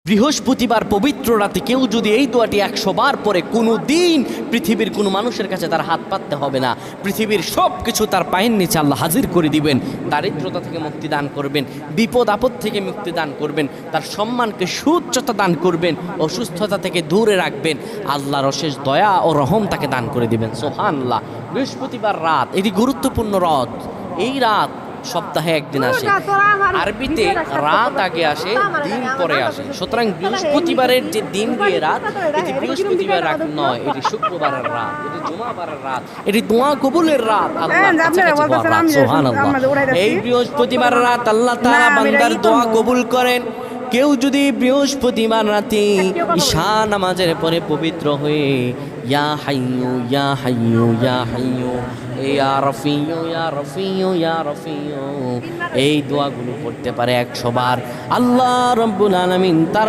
বৃহস্পতিবার পবিত্র রাতে কেউ যদি এই দোয়াটি 100 বার পরে কোনো দিন পৃথিবীর কোনো মানুষের কাছে তার হাত পাততে হবে না। পৃথিবীর সব কিছু তার পায়ের নিচে আল্লাহ হাজির করে দিবেন। দারিদ্রতা থেকে মুক্তি দান করবেন, বিপদ আপদ থেকে মুক্তি দান করবেন, তার সম্মানকে সুউচ্চতা দান করবেন, অসুস্থতা থেকে দূরে রাখবেন। আল্লাহর অশেষ দয়া ও রহম তাকে দান করে দিবেন। সুবহানাল্লাহ। বৃহস্পতিবার রাত এটি গুরুত্বপূর্ণ রাত। এই রাত সপ্তাহে একদিন আসে, আরবিতে রাত আগে আসে, দিন পরে আসে। সুতরাং বৃহস্পতিবারের যে দিন গিয়ে রাত, এটি বৃহস্পতিবার রাত নয়, এটি শুক্রবারের রাত, এটি জুমাবারের রাত, এটি দোয়া কবুলের রাত, আল্লাহর কাছাকাছি হওয়ার রাত। সুবহানাল্লাহ। এই বৃহস্পতিবার রাত আল্লাহ তাআলা বান্দার দোয়া কবুল করেন। কেউ যদি বৃহস্পতিবার রাতে ঈশা নামাজের পরে পবিত্র হয়ে ইয়া হাইয়ু ইয়া হাইয়ু ইয়া হাইয়ু ইয়া রফিয়ু ইয়া রফিয়ু ইয়া রফিয়ু এই দোয়াগুলো পড়তে পারে 100 বার, আল্লাহ রাব্বুল আলামিন তার